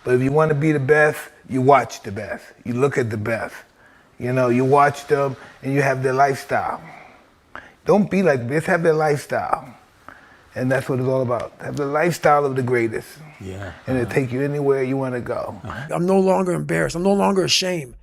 But if you want to be the best, you watch the best. You look at the best. You know, you watch them and you have their lifestyle. Don't be like this, have their lifestyle. And that's what it's all about. Have the lifestyle of the greatest. Yeah. And it'll take you anywhere you want to go. I'm no longer embarrassed. I'm no longer ashamed.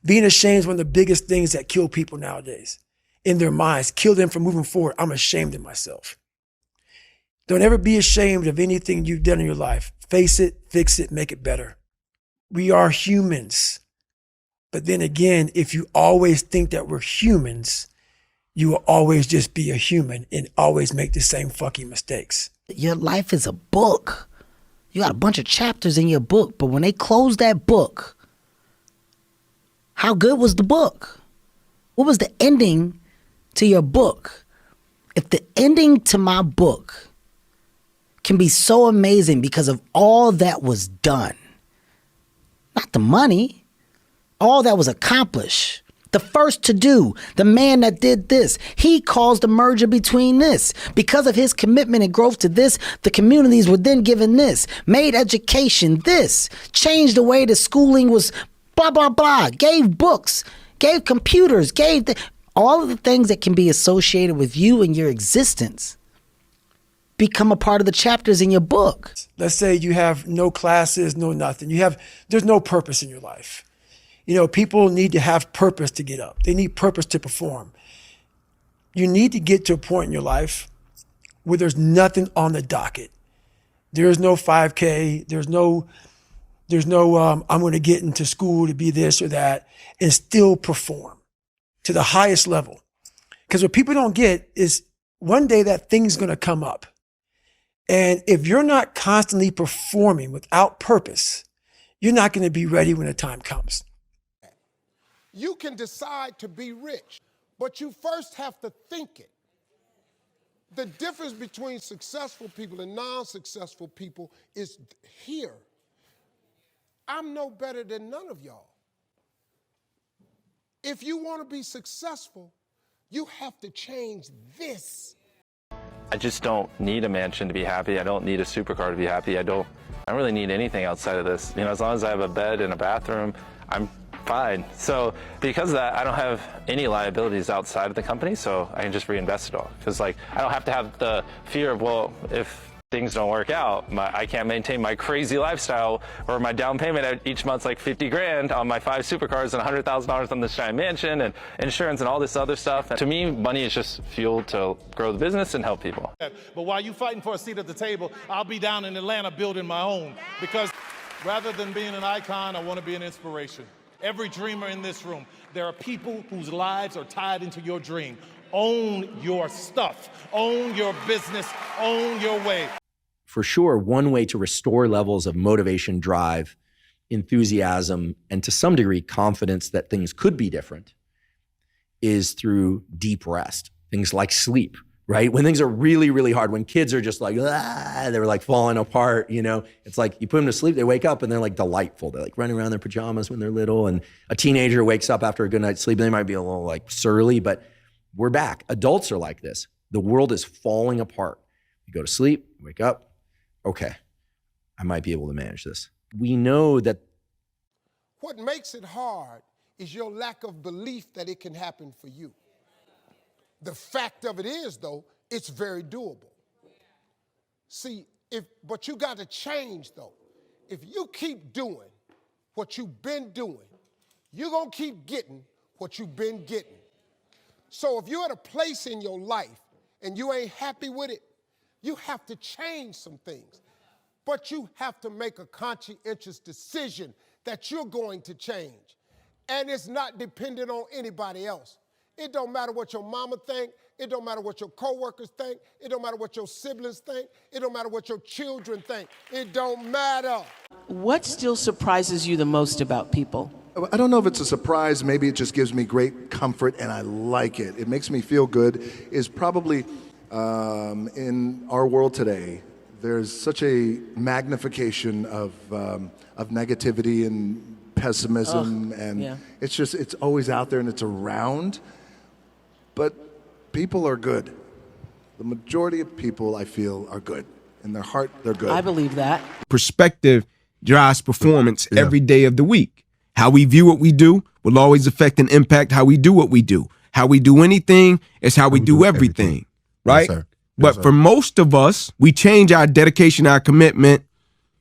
Being ashamed is one of the biggest things that kill people nowadays. In their minds, kill them from moving forward. I'm ashamed of myself. Don't ever be ashamed of anything you've done in your life. Face it, fix it, make it better. We are humans. But then again, if you always think that we're humans, you will always just be a human and always make the same fucking mistakes. Your life is a book. You got a bunch of chapters in your book, but when they close that book, how good was the book? What was the ending to your book? If the ending to my book can be so amazing because of all that was done, not the money, all that was accomplished, the first to do, the man that did this, he caused the merger between this. Because of his commitment and growth to this, the communities were then given this, made education this, changed the way the schooling was blah, blah, blah, gave books, gave computers, gave all of the things that can be associated with you and your existence become a part of the chapters in your book. Let's say you have no classes, no nothing. There's no purpose in your life. You know, people need to have purpose to get up. They need purpose to perform. You need to get to a point in your life where there's nothing on the docket. There is no 5K. There's no I'm going to get into school to be this or that and still perform to the highest level. Because what people don't get is one day that thing's going to come up. And if you're not constantly performing without purpose, you're not going to be ready when the time comes. You can decide to be rich, but you first have to think it. The difference between successful people and non-successful people is here. I'm no better than none of y'all. If you want to be successful, you have to change this. I just don't need a mansion to be happy. I don't need a supercar to be happy. I don't really need anything outside of this. You know, as long as I have a bed and a bathroom, I'm fine. So because of that, I don't have any liabilities outside of the company, so I can just reinvest it all. Because like, I don't have to have the fear of, well, if things don't work out, I can't maintain my crazy lifestyle or my down payment each month's like 50 grand on my 5 supercars and $100,000 on this giant mansion and insurance and all this other stuff. And to me, money is just fuel to grow the business and help people. But while you're fighting for a seat at the table, I'll be down in Atlanta building my own, because rather than being an icon, I want to be an inspiration. Every dreamer in this room, there are people whose lives are tied into your dream. Own your stuff, own your business, own your way. For sure, one way to restore levels of motivation, drive, enthusiasm, and to some degree, confidence that things could be different is through deep rest. Things like sleep, right? When things are really, really hard, when kids are just like, they're like falling apart, you know, it's like you put them to sleep, they wake up and they're like delightful. They're like running around in their pajamas when they're little. And a teenager wakes up after a good night's sleep, they might be a little like surly, but we're back. Adults are like this. The world is falling apart. You go to sleep, you wake up, okay, I might be able to manage this. We know that. What makes it hard is your lack of belief that it can happen for you. The fact of it is, though, it's very doable. See, but you got to change, though. If you keep doing what you've been doing, you're going to keep getting what you've been getting. So if you're at a place in your life and you ain't happy with it, you have to change some things. But you have to make a conscientious decision that you're going to change. And it's not dependent on anybody else. It don't matter what your mama think. It don't matter what your coworkers think. It don't matter what your siblings think. It don't matter what your children think. It don't matter. What still surprises you the most about people? I don't know if it's a surprise. Maybe it just gives me great comfort and I like it. It makes me feel good. Is probably in our world today, there's such a magnification of negativity and pessimism, it's always out there and it's around. But people are good. The majority of people, I feel, are good. In their heart, they're good. I believe that. Perspective drives performance every day of the week. How we view what we do will always affect and impact how we do what we do. How we do anything is how we do everything, right? Yes, sir. But for most of us, we change our dedication, our commitment,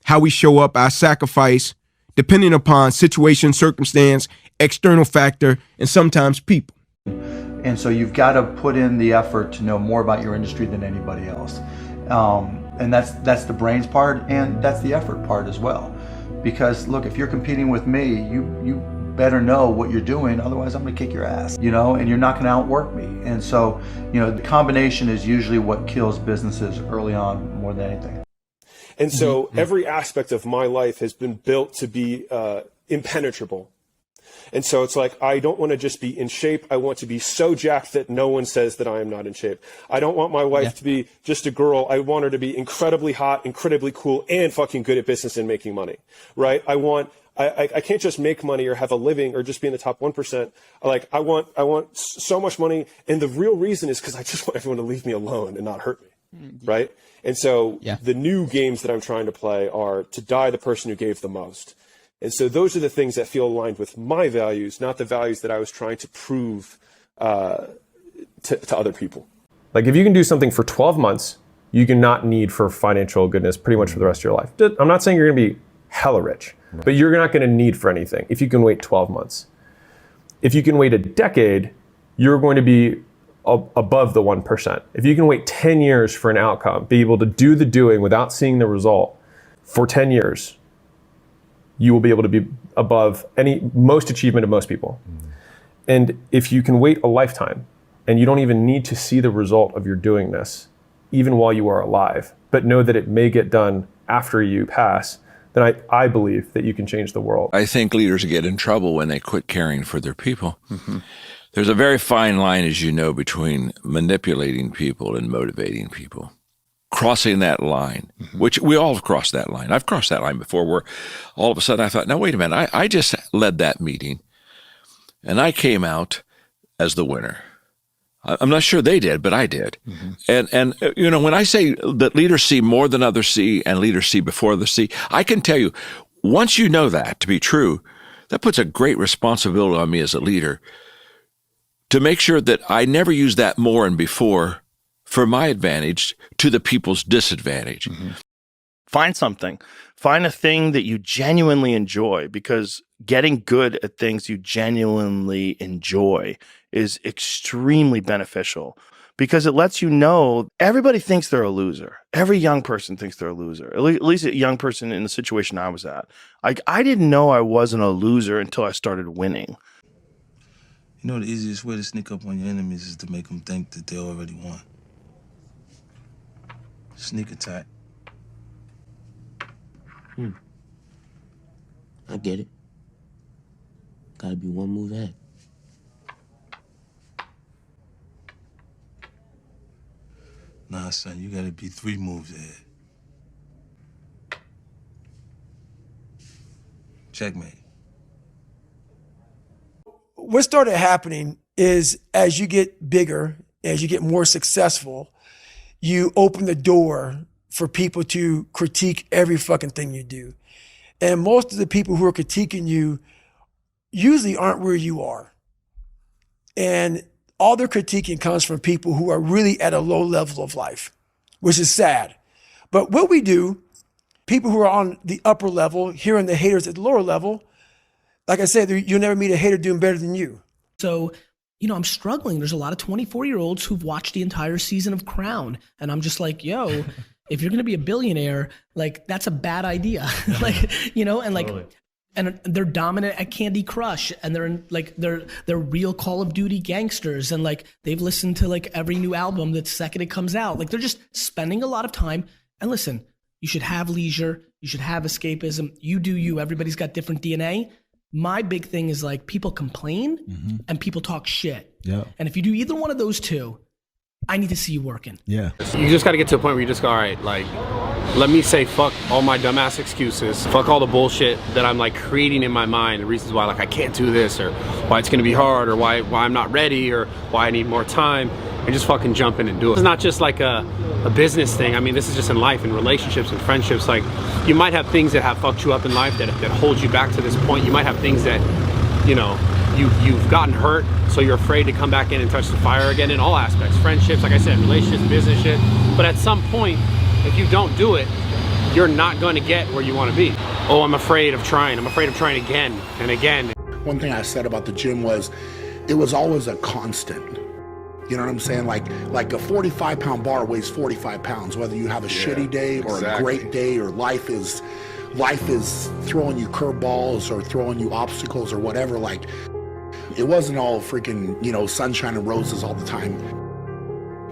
how we show up, our sacrifice, depending upon situation, circumstance, external factor, and sometimes people. And so you've got to put in the effort to know more about your industry than anybody else. And that's the brains part, and that's the effort part as well. Because look, if you're competing with me, you better know what you're doing, otherwise I'm gonna kick your ass, you know, and you're not gonna outwork me. And so, you know, the combination is usually what kills businesses early on more than anything. And so every aspect of my life has been built to be impenetrable. And so it's like, I don't want to just be in shape. I want to be so jacked that no one says that I am not in shape. I don't want my wife to be just a girl. I want her to be incredibly hot, incredibly cool, and fucking good at business and making money, right? I can't just make money or have a living or just be in the top 1%. Like, I want so much money. And the real reason is because I just want everyone to leave me alone and not hurt me, right? And so the new games that I'm trying to play are to die the person who gave the most. And so those are the things that feel aligned with my values, not the values that I was trying to prove to other people. Like, if you can do something for 12 months, you can not need for financial goodness pretty much for the rest of your life. I'm not saying you're going to be hella rich, but you're not going to need for anything if you can wait 12 months. If you can wait a decade, you're going to be above the 1%. If you can wait 10 years for an outcome, be able to do the doing without seeing the result for 10 years, you will be able to be above most achievement of most people. And if you can wait a lifetime and you don't even need to see the result of your doing this, even while you are alive, but know that it may get done after you pass, then I believe that you can change the world. I think leaders get in trouble when they quit caring for their people. There's a very fine line, as you know, between manipulating people and motivating people. Crossing that line, which we all have crossed that line. I've crossed that line before, where all of a sudden I thought, now wait a minute, I just led that meeting and I came out as the winner. I'm not sure they did, but I did. And you know, when I say that leaders see more than others see and leaders see before others see, I can tell you, once you know that to be true, that puts a great responsibility on me as a leader to make sure that I never use that more and before for my advantage to the people's disadvantage. Find something. Find a thing that you genuinely enjoy, because getting good at things you genuinely enjoy is extremely beneficial, because it lets you know everybody thinks they're a loser. Every young person thinks they're a loser, at least a young person in the situation I was at. Like, I didn't know I wasn't a loser until I started winning. You know, the easiest way to sneak up on your enemies is to make them think that they already won. Sneak attack. I get it. Gotta be one move ahead. Nah, son, you gotta be 3 moves ahead. Checkmate. What started happening is, as you get bigger, as you get more successful, you open the door for people to critique every fucking thing you do. And most of the people who are critiquing you usually aren't where you are. And all their critiquing comes from people who are really at a low level of life, which is sad. But what we do, people who are on the upper level, hearing the haters at the lower level, like I said, you'll never meet a hater doing better than you. So, you know, I'm struggling. There's a lot of 24-year-olds who've watched the entire season of Crown. And I'm just like, yo, if you're going to be a billionaire, like, that's a bad idea. Like, you know, and like, totally. And they're dominant at Candy Crush, and they're real Call of Duty gangsters. And like, they've listened to like every new album the second it comes out. Like, they're just spending a lot of time. And listen, you should have leisure. You should have escapism. You do you. Everybody's got different DNA. My big thing is like, people complain and people talk shit. Yeah. And if you do either one of those two, I need to see you working. Yeah. You just got to get to a point where you just go, all right, like, let me say fuck all my dumbass excuses. Fuck all the bullshit that I'm like creating in my mind, the reasons why like I can't do this, or why it's going to be hard, or why I'm not ready, or why I need more time. and just fucking jump in and do it. It's not just like a business thing. I mean, this is just in life, in relationships and friendships. Like, you might have things that have fucked you up in life that hold you back to this point. You might have things that, you know, you've gotten hurt, so you're afraid to come back in and touch the fire again in all aspects. Friendships, like I said, relationships, business shit. But at some point, if you don't do it, you're not going to get where you want to be. Oh, I'm afraid of trying. I'm afraid of trying again and again. One thing I said about the gym was, it was always a constant. You know what I'm saying? Like a 45-pound bar weighs 45 pounds, whether you have a shitty day or a great day, or life is throwing you curveballs or throwing you obstacles or whatever. Like, it wasn't all freaking, you know, sunshine and roses all the time.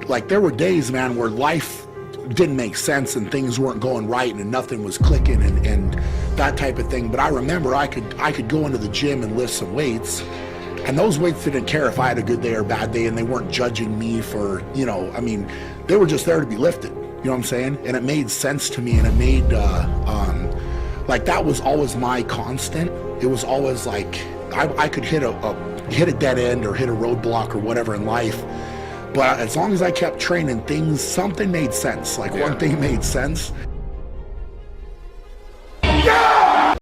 Like, there were days, man, where life didn't make sense and things weren't going right and nothing was clicking and that type of thing. But I remember I could go into the gym and lift some weights, and those weights didn't care if I had a good day or bad day, and they weren't judging me for, you know, I mean, they were just there to be lifted. You know what I'm saying? And it made sense to me, and it made, like, that was always my constant. It was always like, I could hit a dead end or hit a roadblock or whatever in life, but as long as I kept training, something made sense. Like, one thing made sense.